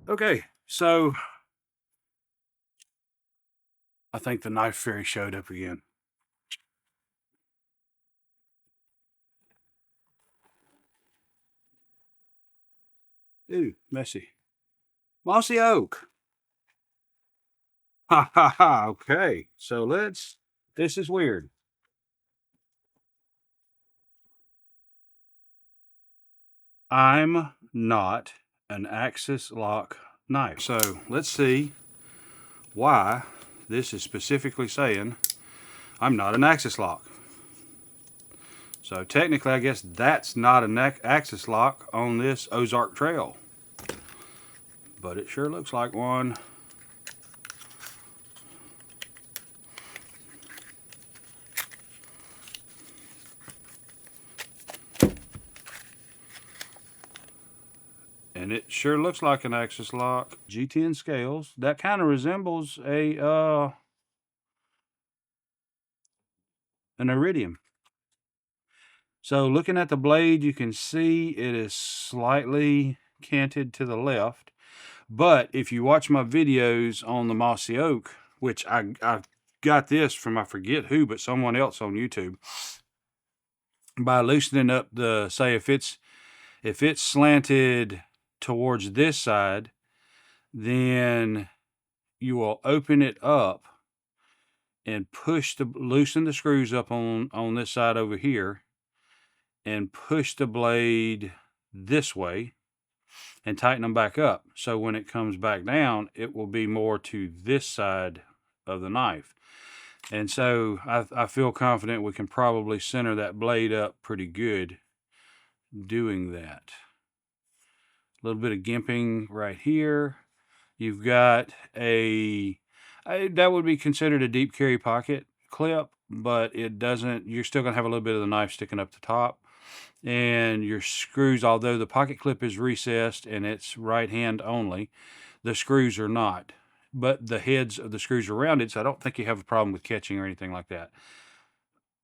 Okay, so I think the knife fairy showed up again. Ooh, messy. Mossy oak. Ha ha ha. Okay, so this is weird. I'm not an axis lock knife. So let's see why this is specifically saying I'm not an axis lock. So technically, I guess that's not an axis lock on this Ozark Trail. But it sure looks like one. And it sure looks like an axis lock. G10 scales. That kind of resembles an iridium. So looking at the blade, you can see it is slightly canted to the left. But if you watch my videos on the Mossy Oak, which I got this from I forget who, but someone else on YouTube, by loosening up the, say if it's slanted towards this side, then you will open it up and loosen the screws up on this side over here and push the blade this way and tighten them back up. So when it comes back down, it will be more to this side of the knife. And so I feel confident we can probably center that blade up pretty good doing that. A little bit of gimping right here. You've got that would be considered a deep carry pocket clip, but it doesn't, you're still going to have a little bit of the knife sticking up the top. And your screws, although the pocket clip is recessed and it's right hand only, the screws are not. But the heads of the screws are rounded, so I don't think you have a problem with catching or anything like that.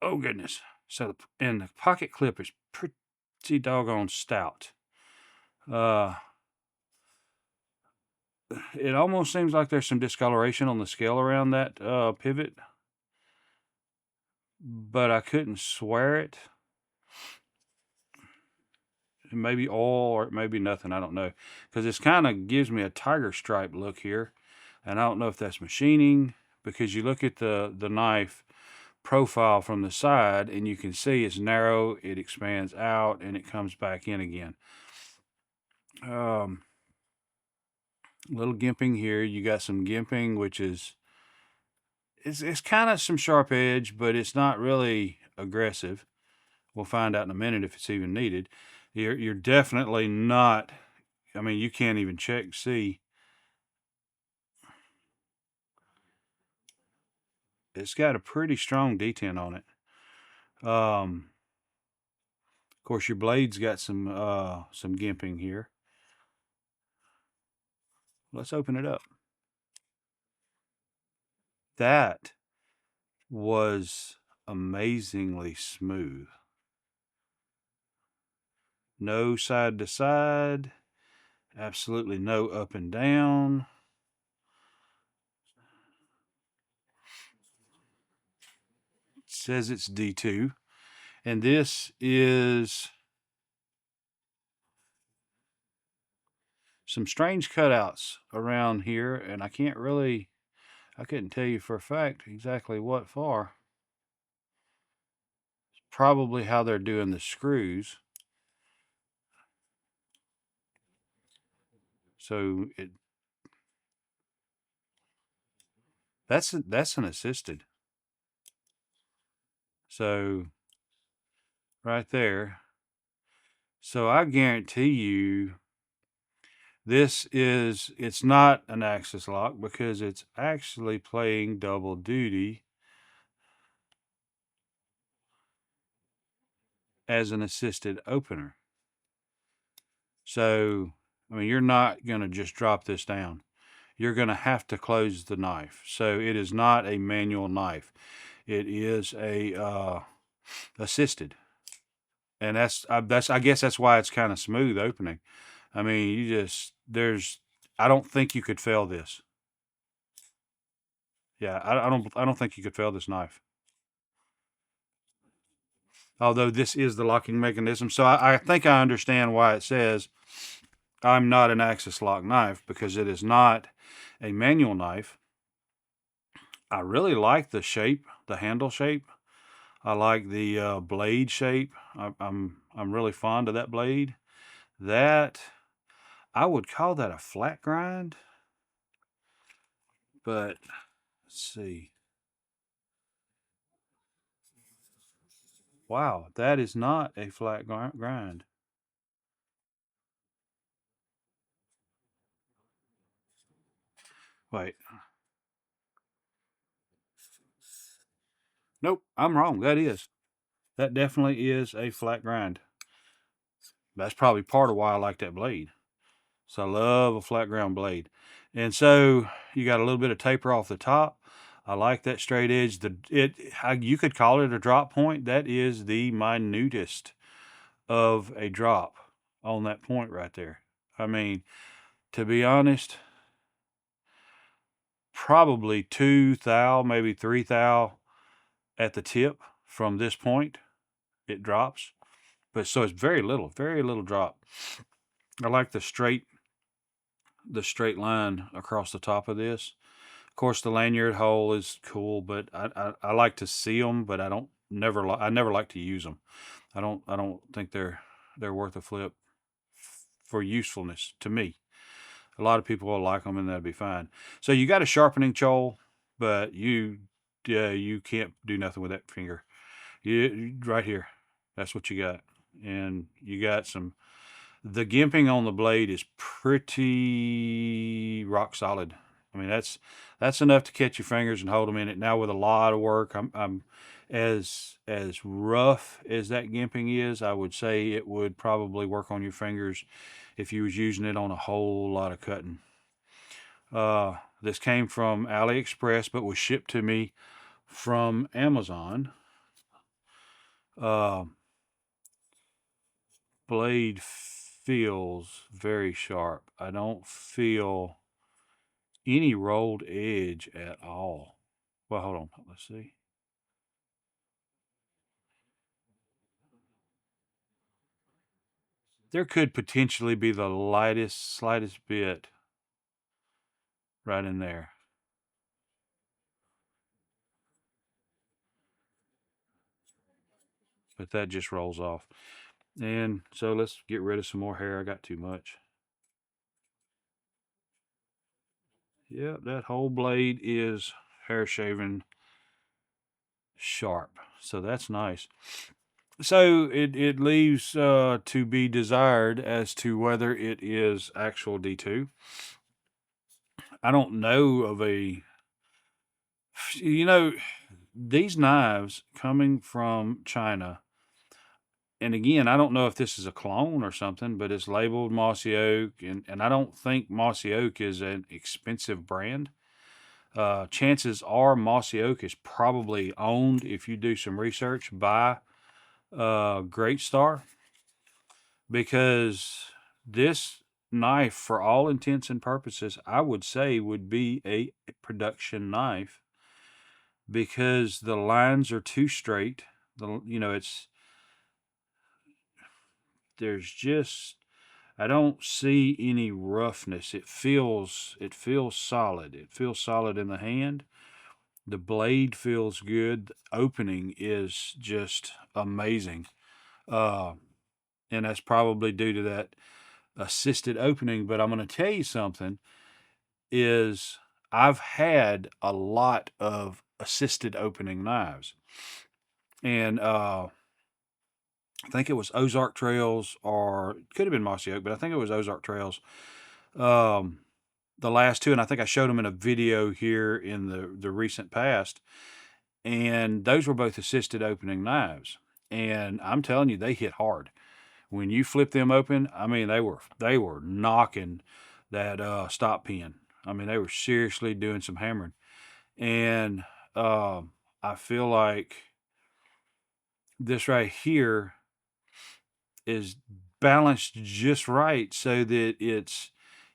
Oh, goodness. So, and the pocket clip is pretty doggone stout. It almost seems like there's some discoloration on the scale around that pivot, but I couldn't swear it. It may be oil or it may be nothing, I don't know. Because this kind of gives me a tiger stripe look here, and I don't know if that's machining, because you look at the knife profile from the side and you can see it's narrow, it expands out, and it comes back in again. Little gimping here. You got some gimping, which is it's kind of some sharp edge, but it's not really aggressive. We'll find out in a minute if it's even needed. You're definitely not. I mean, you can't even see. It's got a pretty strong detent on it. Of course, your blade's got some gimping here. Let's open it up. That was amazingly smooth. No side to side. Absolutely no up and down. It says it's D2. And this is some strange cutouts around here, and I couldn't tell you for a fact exactly what for. It's probably how they're doing the screws. So that's an assisted. So right there. So I guarantee you it's not an axis lock because it's actually playing double duty as an assisted opener. So, I mean, you're not going to just drop this down. You're going to have to close the knife. So it is not a manual knife. It is a assisted. And I guess that's why it's kind of smooth opening. I mean, there's I don't think you could fail this. Yeah, I don't think you could fail this knife. Although this is the locking mechanism, so I think I understand why it says I'm not an axis lock knife, because it is not a manual knife. I really like the shape, the handle shape. I like the blade shape. I'm really fond of that blade. That I would call that a flat grind, but let's see. Wow, that is not a flat grind. Wait, nope, I'm wrong. That is. That definitely is a flat grind. That's probably part of why I like that blade. So I love a flat ground blade. And so you got a little bit of taper off the top. I like that straight edge. You could call it a drop point. That is the minutest of a drop on that point right there. I mean, to be honest, probably 2 thou, maybe 3 thou at the tip from this point. It drops, but so it's very little drop. I like the straight line across the top of this. Of course, the lanyard hole is cool, but I like to see them, but I never like to use them. I don't think they're worth a flip for usefulness to me. A lot of people will like them, and that'd be fine. So you got a sharpening choil, but you can't do nothing with that finger. Right here, that's what you got, and you got some. The gimping on the blade is pretty rock solid. I mean, that's enough to catch your fingers and hold them in it. Now with a lot of work, I'm as rough as that gimping is, I would say it would probably work on your fingers if you was using it on a whole lot of cutting. This came from AliExpress, but was shipped to me from Amazon. Uh, Blade feels very sharp. I don't feel any rolled edge at all. Well, hold on. Let's see. There could potentially be the slightest bit right in there, but that just rolls off. And so let's get rid of some more hair. I got too much. Yep, that whole blade is hair shaven sharp. So that's nice. So it leaves to be desired as to whether it is actual D2. I don't know of a, you know, these knives coming from China, and again, I don't know if this is a clone or something, but it's labeled Mossy Oak, and I don't think Mossy Oak is an expensive brand. Chances are Mossy Oak is probably owned, if you do some research, by Great Star, because this knife, for all intents and purposes, I would say would be a production knife, because the lines are too straight. It's there's just, I don't see any roughness. It feels solid. It feels solid in the hand. The blade feels good. The opening is just amazing. Uh, and that's probably due to that assisted opening. But I'm going to tell you something is I've had a lot of assisted opening knives. And I think it was Ozark Trails, or it could have been Mossy Oak, but I think it was Ozark Trails. Um, the last two, and I think I showed them in a video here in the recent past. And those were both assisted opening knives. And I'm telling you, they hit hard. When you flip them open, I mean, they were knocking that stop pin. I mean, they were seriously doing some hammering. And I feel like this right here is balanced just right so that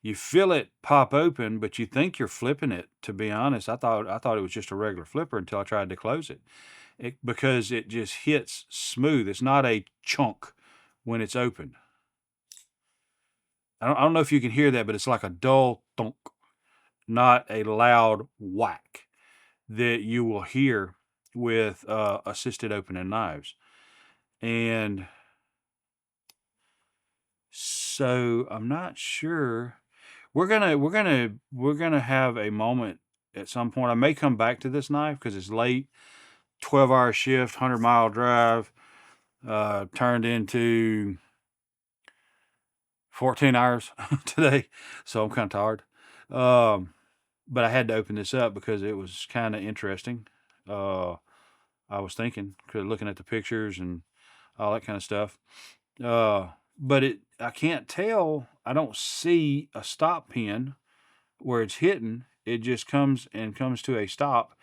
You feel it pop open, but you think you're flipping it. To be honest, I thought it was just a regular flipper until I tried to close it. Because it just hits smooth. It's not a chunk when it's open. I don't know if you can hear that, but it's like a dull thunk, not a loud whack that you will hear with assisted opening knives. And so I'm not sure. We're gonna have a moment at some point. I may come back to this knife because it's late. 12-hour shift, 100-mile drive, turned into 14 hours today, so I'm kind of tired. But I had to open this up because it was kind of interesting. I was thinking, looking at the pictures and all that kind of stuff. But I can't tell. I don't see a stop pin where it's hitting. It just comes to a stop,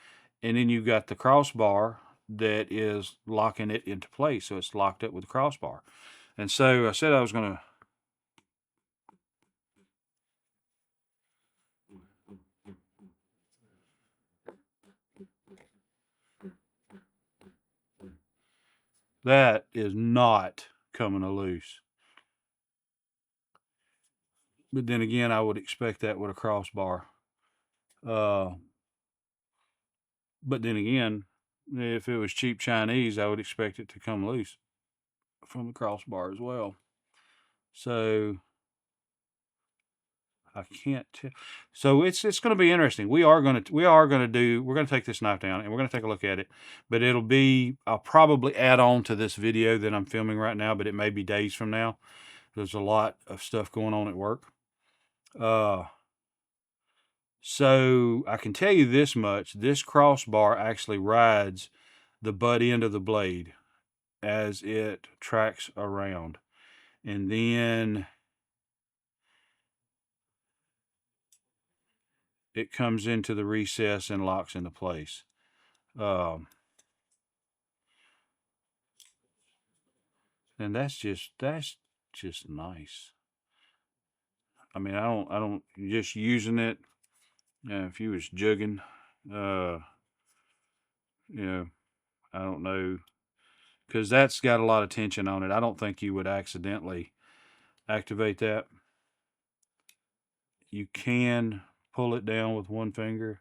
and then you've got the crossbar that is locking it into place. So it's locked up with the crossbar. And so I said I was going to. That is not coming loose. But then again, I would expect that with a crossbar. But then again, if it was cheap Chinese, I would expect it to come loose from the crossbar as well. So I can't tell. So it's going to be interesting. We're going to take this knife down and we're going to take a look at it. But I'll probably add on to this video that I'm filming right now, but it may be days from now. There's a lot of stuff going on at work. So I can tell you this much: this crossbar actually rides the butt end of the blade as it tracks around, and then it comes into the recess and locks into place. And that's just nice. I mean, I don't just using it. If you was jugging, you know, I don't know, because that's got a lot of tension on it. I don't think you would accidentally activate that. You can pull it down with one finger.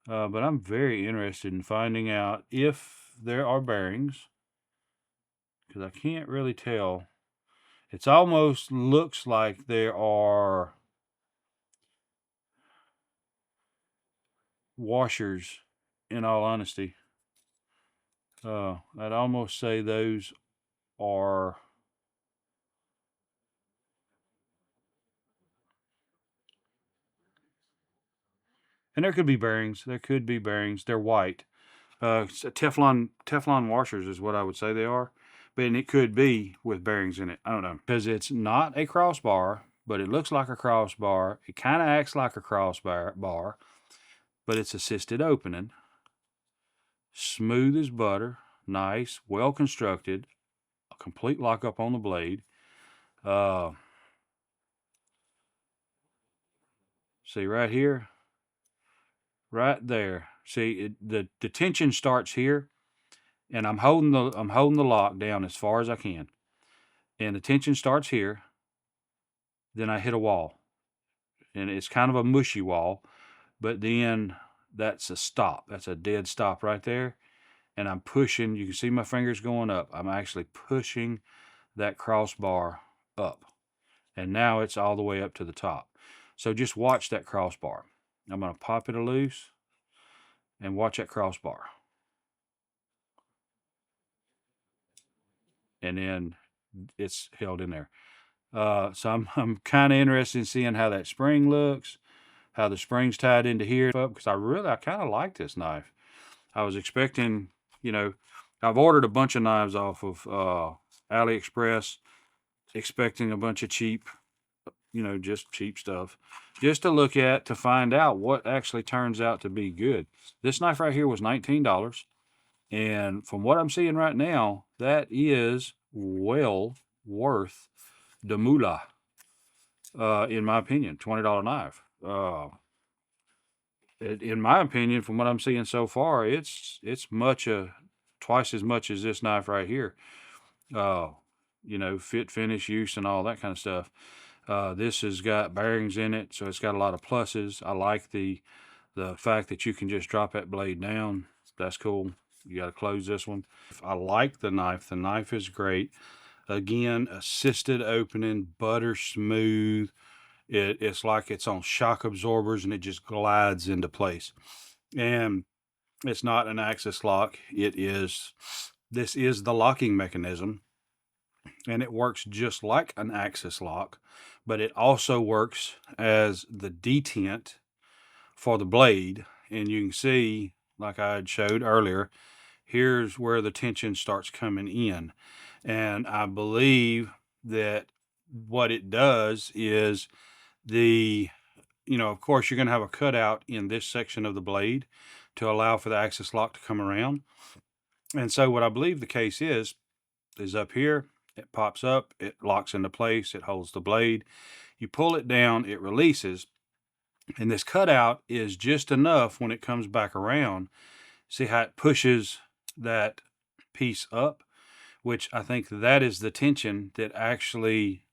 But I'm very interested in finding out if there are bearings, because I can't really tell. It almost looks like there are washers, in all honesty. I'd almost say those are. And there could be bearings. They're white. Teflon washers is what I would say they are. But it could be with bearings in it. I don't know. Because it's not a crossbar, but it looks like a crossbar. It kind of acts like a crossbar, but it's assisted opening. Smooth as butter. Nice. Well constructed. A complete lockup on the blade. See right here? Right there. See, the tension starts here, and I'm holding the lock down as far as I can, and the tension starts here. Then I hit a wall, and it's kind of a mushy wall, but then that's a stop. That's a dead stop right there, and I'm pushing. You can see my fingers going up. I'm actually pushing that crossbar up, and now it's all the way up to the top. So just watch that crossbar. I'm going to pop it loose and watch that crossbar. And then it's held in there. So I'm kind of interested in seeing how that spring looks, how the spring's tied into here, because I kind of like this knife. I was expecting, I've ordered a bunch of knives off of AliExpress, expecting a bunch of cheap, just cheap stuff, just to look at to find out what actually turns out to be good. This knife right here was $19. And from what I'm seeing right now, that is well worth the moolah. in my opinion, $20 knife. In my opinion, from what I'm seeing so far, it's twice as much as this knife right here. Uh, fit, finish, use, and all that kind of stuff. This has got bearings in it, so it's got a lot of pluses. I like the fact that you can just drop that blade down. That's cool. You got to close this one. I like the knife. The knife is great. Again, assisted opening, butter smooth. It's like it's on shock absorbers and it just glides into place. And it's not an axis lock. This is the locking mechanism, and it works just like an axis lock, but it also works as the detent for the blade. And you can see, like I had showed earlier, here's where the tension starts coming in. And I believe that what it does is of course, you're going to have a cutout in this section of the blade to allow for the axis lock to come around. And so what I believe the case is up here, it pops up, it locks into place, it holds the blade. You pull it down, it releases, and this cutout is just enough when it comes back around. See how it pushes that piece up, which I think that is the tension that actually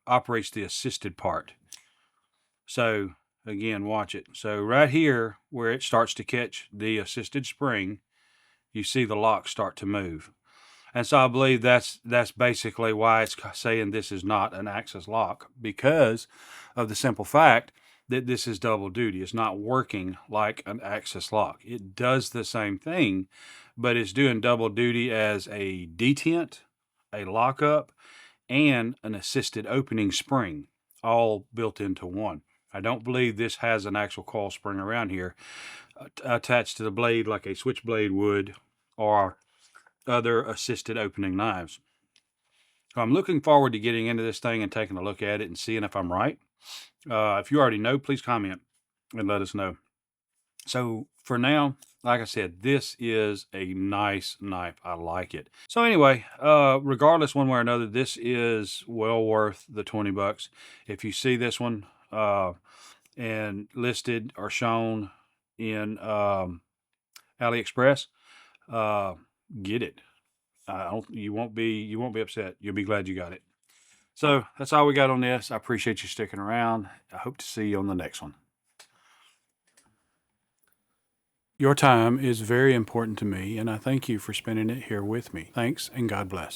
operates the assisted part. So again, watch it. So right here, where it starts to catch the assisted spring, you see the lock start to move. And so I believe that's basically why it's saying this is not an axis lock, because of the simple fact that this is double duty. It's not working like an axis lock. It does the same thing, but it's doing double duty as a detent, a lockup, and an assisted opening spring, all built into one. I don't believe this has an actual coil spring around here attached to the blade like a switchblade would, or other assisted opening knives. So I'm looking forward to getting into this thing and taking a look at it and seeing if I'm right. If you already know, please comment and let us know. So for now, like I said, this is a nice knife. I like it. So anyway, regardless one way or another, this is well worth the 20 bucks. If you see this one and listed or shown in AliExpress, get it. You won't be upset. You'll be glad you got it. So that's all we got on this. I appreciate you sticking around. I hope to see you on the next one. Your time is very important to me, and I thank you for spending it here with me. Thanks, and God bless.